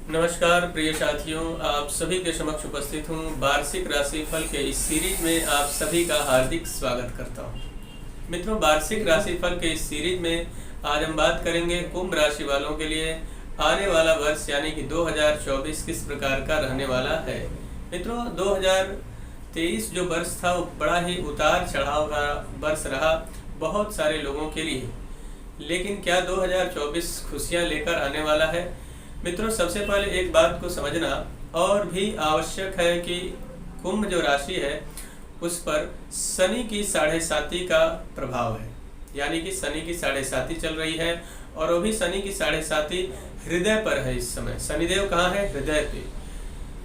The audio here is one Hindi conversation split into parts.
नमस्कार प्रिय साथियों, आप सभी के समक्ष उपस्थित हूँ। वार्षिक राशिफल के इस सीरीज में आप सभी का हार्दिक स्वागत करता हूँ। मित्रों, वार्षिक राशिफल के इस सीरीज में आज हम बात करेंगे कुंभ राशि वालों के लिए आने वाला वर्ष यानी कि 2024 किस प्रकार का रहने वाला है। मित्रों, 2023 जो वर्ष था वो बड़ा ही उतार चढ़ाव का वर्ष रहा बहुत सारे लोगों के लिए, लेकिन क्या 2024 खुशियाँ लेकर आने वाला है? मित्रों, सबसे पहले एक बात को समझना और भी आवश्यक है कि कुंभ जो राशि है उस पर शनि की 7.5 का प्रभाव है, यानी कि शनि की 7.5 चल रही है और वो भी शनि की 7.5 हृदय पर है। इस समय शनिदेव कहाँ है? हृदय पे।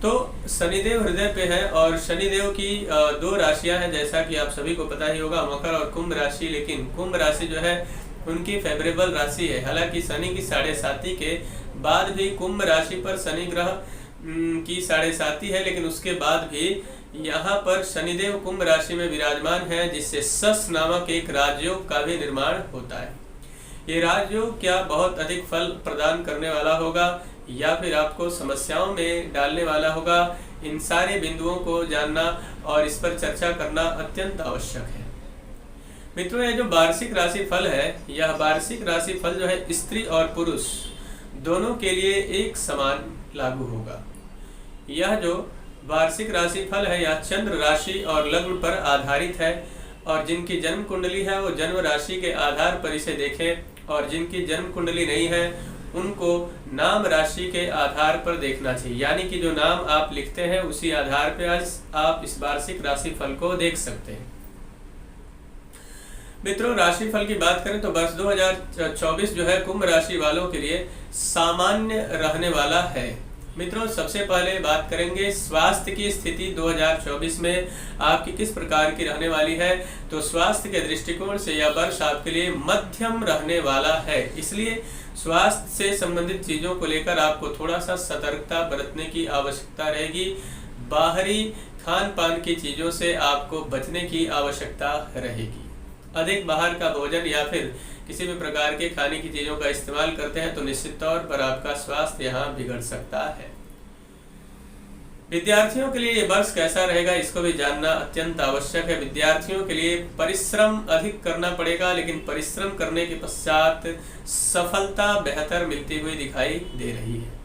तो शनिदेव हृदय पे है और शनिदेव की 2 राशियां हैं, जैसा कि आप सभी को पता ही होगा, मकर और कुंभ राशि। लेकिन कुंभ राशि जो है उनकी फेवरेबल राशि है। हालांकि शनि की 7.5 के बाद भी कुंभ राशि पर शनि ग्रह की 7.5 है, लेकिन उसके बाद भी यहाँ पर शनिदेव कुंभ राशि में विराजमान है, जिससे शश नामक एक राजयोग का भी निर्माण होता है। ये राजयोग क्या बहुत अधिक फल प्रदान करने वाला होगा या फिर आपको समस्याओं में डालने वाला होगा, इन सारे बिंदुओं को जानना और इस पर चर्चा करना अत्यंत आवश्यक है। मित्रों, ये जो वार्षिक राशि फल है, यह वार्षिक राशि फल जो है स्त्री और पुरुष दोनों के लिए एक समान लागू होगा। यह जो वार्षिक राशि फल है यह चंद्र राशि और लग्न पर आधारित है, और जिनकी जन्म कुंडली है वो जन्म राशि के आधार पर इसे देखें, और जिनकी जन्म कुंडली नहीं है उनको नाम राशि के आधार पर देखना चाहिए। यानी कि जो नाम आप लिखते हैं उसी आधार पर आज आप इस वार्षिक राशि फल को देख सकते हैं। मित्रों, राशिफल की बात करें तो वर्ष 2024 जो है कुंभ राशि वालों के लिए सामान्य रहने वाला है। मित्रों, सबसे पहले बात करेंगे स्वास्थ्य की स्थिति 2024 में आपकी किस प्रकार की रहने वाली है। तो स्वास्थ्य के दृष्टिकोण से यह वर्ष आपके लिए मध्यम रहने वाला है, इसलिए स्वास्थ्य से संबंधित चीजों को लेकर आपको थोड़ा सा सतर्कता बरतने की आवश्यकता रहेगी। बाहरी खान पान की चीजों से आपको बचने की आवश्यकता रहेगी। अधिक बाहर का भोजन या फिर किसी भी प्रकार के खाने की चीजों का इस्तेमाल करते हैं तो निश्चित तौर पर आपका स्वास्थ्य यहाँ बिगड़ सकता है। विद्यार्थियों के लिए ये वर्ष कैसा रहेगा इसको भी जानना अत्यंत आवश्यक है। विद्यार्थियों के लिए परिश्रम अधिक करना पड़ेगा, लेकिन परिश्रम करने के पश्चात सफलता बेहतर मिलती हुई दिखाई दे रही है।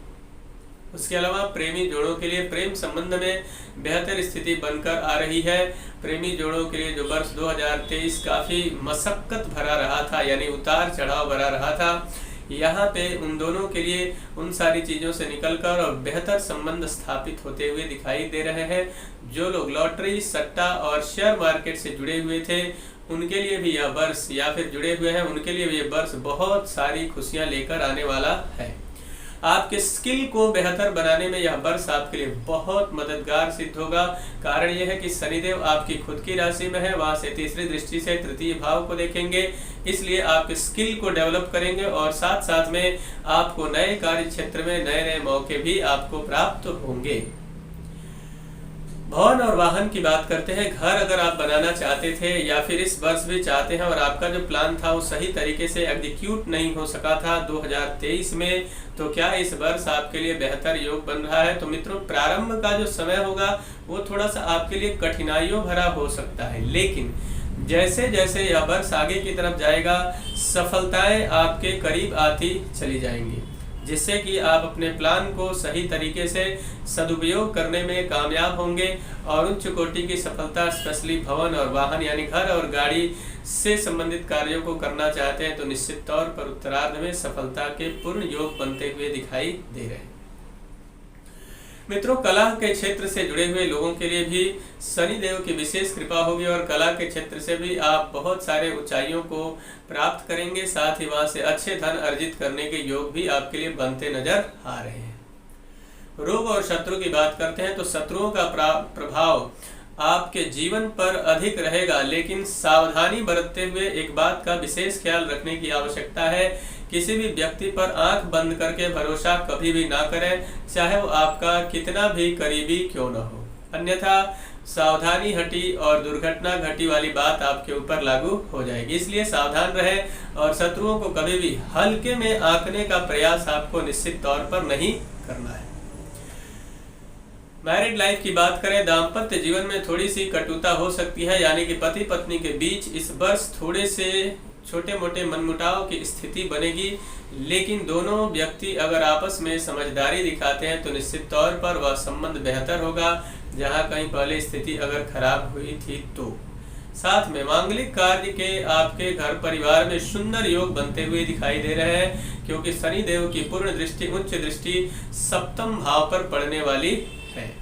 उसके अलावा प्रेमी जोड़ों के लिए प्रेम संबंध में बेहतर स्थिति बनकर आ रही है। प्रेमी जोड़ों के लिए जो वर्ष 2023 काफी मशक्कत भरा रहा था, यानी उतार चढ़ाव भरा रहा था, यहाँ पे उन दोनों के लिए उन सारी चीजों से निकलकर और बेहतर संबंध स्थापित होते हुए दिखाई दे रहे हैं। जो लोग लॉटरी, सट्टा और शेयर मार्केट से जुड़े हुए थे उनके लिए भी यह वर्ष, या फिर जुड़े हुए हैं उनके लिए भी यह वर्ष बहुत सारी खुशियां लेकर आने वाला है। आपके स्किल को बेहतर बनाने में यह वर्ष आपके लिए बहुत मददगार सिद्ध होगा। कारण यह है कि शनिदेव आपकी खुद की राशि में है, वहां से तीसरी दृष्टि से तृतीय भाव को देखेंगे, इसलिए आपके स्किल को डेवलप करेंगे और साथ साथ में आपको नए कार्य क्षेत्र में नए नए मौके भी आपको प्राप्त होंगे। भवन और वाहन की बात करते हैं। घर अगर आप बनाना चाहते थे या फिर इस वर्ष भी चाहते हैं और आपका जो प्लान था वो सही तरीके से एग्जीक्यूट नहीं हो सका था 2023 में, तो क्या इस वर्ष आपके लिए बेहतर योग बन रहा है? तो मित्रों, प्रारंभ का जो समय होगा वो थोड़ा सा आपके लिए कठिनाइयों भरा हो सकता है, लेकिन जैसे जैसे यह वर्ष आगे की तरफ जाएगा सफलताएं आपके करीब आती चली जाएंगी, जिससे कि आप अपने प्लान को सही तरीके से सदुपयोग करने में कामयाब होंगे और उच्च कोटि की सफलता, स्पेशली भवन और वाहन यानी घर और गाड़ी से संबंधित कार्यों को करना चाहते हैं तो निश्चित तौर पर उत्तरार्ध में सफलता के पूर्ण योग बनते हुए दिखाई दे रहे हैं। मित्रों, कला के क्षेत्र से जुड़े हुए लोगों के लिए भी शनिदेव की विशेष कृपा होगी और कला के क्षेत्र से भी आप बहुत सारे ऊंचाइयों को प्राप्त करेंगे। साथ ही वहां से अच्छे धन अर्जित करने के योग भी आपके लिए बनते नजर आ रहे हैं। रोग और शत्रु की बात करते हैं तो शत्रुओं का प्रभाव आपके जीवन पर अधिक रहेगा, लेकिन सावधानी बरतते हुए एक बात का विशेष ख्याल रखने की आवश्यकता है। किसी भी व्यक्ति पर आंख बंद करके भरोसा कभी भी ना करें, चाहे वो आपका कितना भी करीबी क्यों न हो। अन्यथा सावधानी हटी और दुर्घटना घटी वाली बात आपके ऊपर लागू हो जाएगी। इसलिए सावधान रहें और शत्रुओं को कभी भी हल्के में आंकने का प्रयास आपको निश्चित तौर पर नहीं करना है। मैरिड लाइफ की बात करें, दाम्पत्य जीवन में थोड़ी सी कटुता हो सकती है, यानी कि पति पत्नी के बीच इस वर्ष थोड़े से छोटे मोटे मनमुटाव की स्थिति बनेगी, लेकिन दोनों व्यक्ति अगर आपस में समझदारी दिखाते हैं तो निश्चित तौर पर वह संबंध बेहतर होगा, जहां कहीं पहले स्थिति अगर खराब हुई थी तो। साथ में मांगलिक कार्य के आपके घर परिवार में सुंदर योग बनते हुए दिखाई दे रहे हैं, क्योंकि शनि देव की पूर्ण दृष्टि, उच्च दृष्टि सप्तम भाव पर पड़ने वाली है।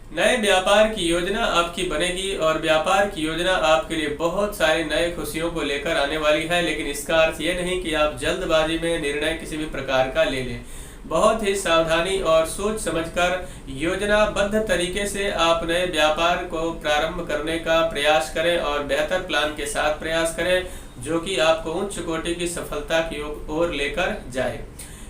नए व्यापार की योजना आपकी बनेगी और व्यापार की योजना आपके लिए बहुत सारे नए खुशियों को लेकर आने वाली है, लेकिन इसका अर्थ यह नहीं कि आप जल्दबाजी में निर्णय किसी भी प्रकार का ले लें। बहुत ही सावधानी और सोच समझकर योजनाबद्ध तरीके से आप नए व्यापार को प्रारंभ करने का प्रयास करें और बेहतर प्लान के साथ प्रयास करें, जो कि आपको उच्च कोटि की सफलता की ओर लेकर जाए।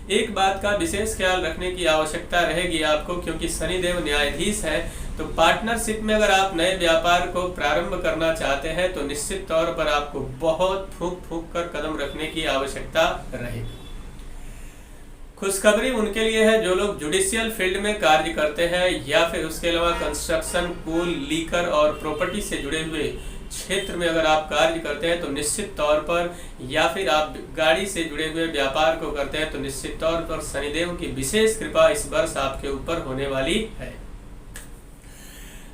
एक बात का विशेष ख्याल रखने की आवश्यकता रहेगी आपको, क्योंकि शनिदेव न्यायाधीश है, तो पार्टनरशिप में अगर आप नए व्यापार को प्रारंभ करना चाहते हैं तो निश्चित तौर पर आपको बहुत फूंक फूंक कर कदम रखने की आवश्यकता रहेगी। खुशखबरी उनके लिए है जो लोग जुडिशियल फील्ड में कार्य करते हैं या फिर उसके अलावा कंस्ट्रक्शन, पूल, लीकर और प्रॉपर्टी से जुड़े हुए क्षेत्र में अगर आप कार्य करते हैं तो निश्चित तौर पर, या फिर आप गाड़ी से जुड़े हुए व्यापार को करते हैं तो निश्चित तौर पर शनिदेव की विशेष कृपा इस वर्ष आपके ऊपर होने वाली है।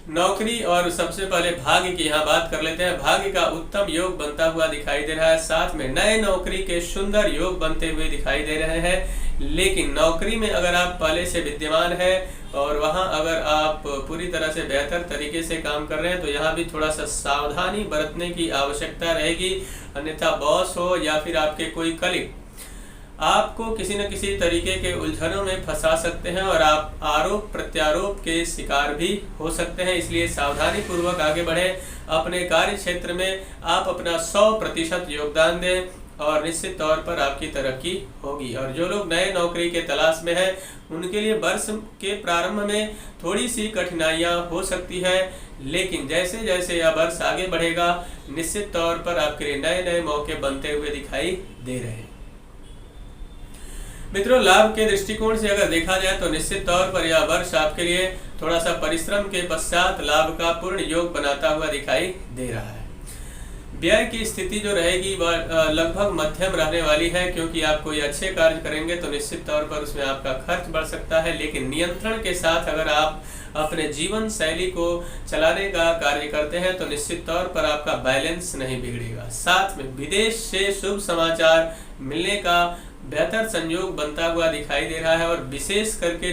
नौकरी और सबसे पहले भाग्य की यहाँ बात कर लेते हैं। भाग्य का उत्तम योग बनता हुआ दिखाई दे रहा है, साथ में नए नौकरी के सुंदर योग बनते हुए दिखाई दे रहे हैं। लेकिन नौकरी में अगर आप पहले से विद्यमान है और वहां अगर आप पूरी तरह से बेहतर तरीके से काम कर रहे हैं तो यहाँ भी थोड़ा सा सावधानी बरतने की आवश्यकता रहेगी, अन्यथा बॉस हो या फिर आपके कोई कलीग आपको किसी न किसी तरीके के उलझनों में फंसा सकते हैं और आप आरोप प्रत्यारोप के शिकार भी हो सकते हैं। इसलिए सावधानी पूर्वक आगे बढ़ें, अपने कार्य क्षेत्र में आप अपना 100% योगदान दें और निश्चित तौर पर आपकी तरक्की होगी। और जो लोग नए नौकरी के तलाश में हैं उनके लिए वर्ष के प्रारंभ में थोड़ी सी कठिनाइयां हो सकती है, लेकिन जैसे जैसे यह वर्ष आगे बढ़ेगा निश्चित तौर पर आपके लिए नए नए मौके बनते हुए दिखाई दे रहे हैं। मित्रों, लाभ के दृष्टिकोण से अगर देखा जाए तो निश्चित तौर पर यह वर्ष आपके लिए थोड़ा सा परिश्रम के पश्चात लाभ का पूर्ण योग बनाता हुआ दिखाई दे रहा है। व्यय की स्थिति जो रहेगी वह लगभग मध्यम रहने वाली है, क्योंकि आप कोई अच्छे कार्य करेंगे तो निश्चित तौर पर उसमें आपका खर्च बढ़ सकता है, लेकिन नियंत्रण के साथ अगर आप अपने जीवन शैली को चलाने का कार्य करते हैं तो निश्चित तौर पर आपका बैलेंस नहीं बिगड़ेगा। साथ में विदेश से शुभ समाचार मिलने का बेहतर संयोग बनता हुआ दिखाई दे रहा है, और विशेष करके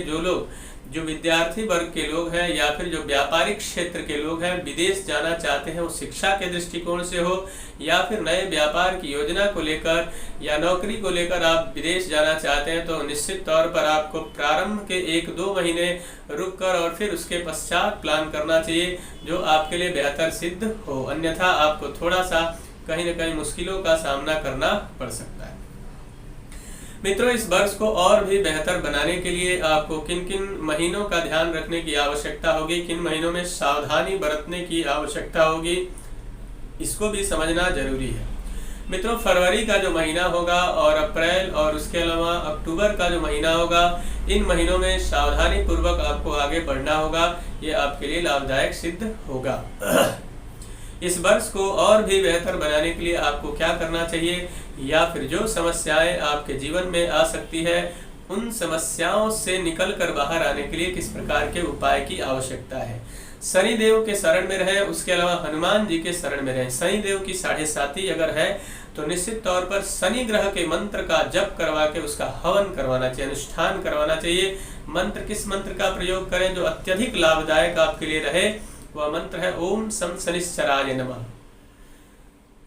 जो विद्यार्थी वर्ग के लोग हैं या फिर जो व्यापारिक क्षेत्र के लोग हैं विदेश जाना चाहते हैं, वो शिक्षा के दृष्टिकोण से हो या फिर नए व्यापार की योजना को लेकर या नौकरी को लेकर आप विदेश जाना चाहते हैं तो निश्चित तौर पर आपको प्रारंभ के 1-2 महीने रुककर और फिर उसके पश्चात प्लान करना चाहिए, जो आपके लिए बेहतर सिद्ध हो, अन्यथा आपको थोड़ा सा कहीं न कहीं मुश्किलों का सामना करना पड़ सकता है। मित्रों, इस वर्ष को और भी बेहतर बनाने के लिए आपको किन किन महीनों का ध्यान रखने की आवश्यकता होगी, किन महीनों में सावधानी बरतने की आवश्यकता होगी, इसको भी समझना जरूरी है। मित्रों, फरवरी का जो महीना होगा और अप्रैल और उसके अलावा अक्टूबर का जो महीना होगा, इन महीनों में सावधानी पूर्वक आपको आगे बढ़ना होगा, ये आपके लिए लाभदायक सिद्ध होगा। इस वर्ष को और भी बेहतर बनाने के लिए आपको क्या करना चाहिए, या फिर जो समस्याएं आपके जीवन में आ सकती है उन समस्याओं से निकल कर बाहर आने के लिए किस प्रकार के उपाय की आवश्यकता है। शनि देव के शरण में रहें, उसके अलावा हनुमान जी के शरण में रहें। शनि देव की 7.5 अगर है तो निश्चित तौर पर शनि ग्रह के मंत्र का जप करवा के उसका हवन करवाना चाहिए, अनुष्ठान करवाना चाहिए। मंत्र किस मंत्र का प्रयोग करें जो अत्यधिक लाभदायक आपके लिए रहे, वह मंत्र है ओम सं शनिश्चराय नमः।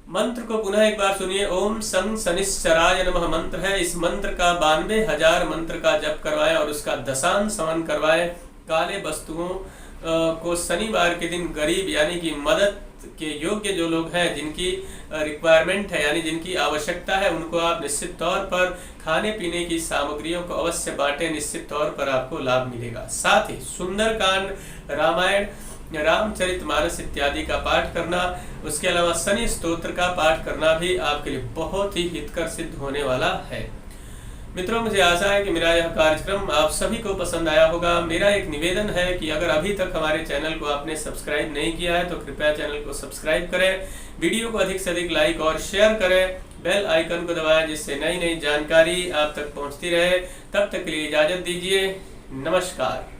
मंत्र को पुनः एक बार सुनिए, ओम सं शनिश्चराय नमः मंत्र है। इस मंत्र का 92,000 मंत्र का जप करवाएं और उसका दशांश हवन करवाएं। काले वस्तुओं को शनिवार के दिन गरीब यानी कि मदद के योग्य जो लोग हैं, जिनकी रिक्वायरमेंट है यानी जिनकी आवश्यकता है, उनको आप निश्चित तौर पर खाने पीने की सामग्रियों को अवश्य बांटें, निश्चित तौर पर आपको लाभ मिलेगा। साथ ही सुंदरकांड, रामायण, रामचरितमानस इत्यादि का पाठ करना, उसके अलावा शनि स्तोत्र का पाठ करना भी आपके लिए बहुत ही हितकर सिद्ध होने वाला है। मित्रों, मुझे आशा है कि मेरा यह कार्यक्रम आप सभी को पसंद आया होगा। मेरा एक निवेदन है कि अगर अभी तक हमारे चैनल को आपने सब्सक्राइब नहीं किया है तो कृपया चैनल को सब्सक्राइब करें, वीडियो को अधिक से अधिक लाइक और शेयर करें, बेल आइकन को दबाएं जिससे नई नई जानकारी आप तक पहुंचती रहे। तब तक के लिए इजाजत दीजिए। नमस्कार।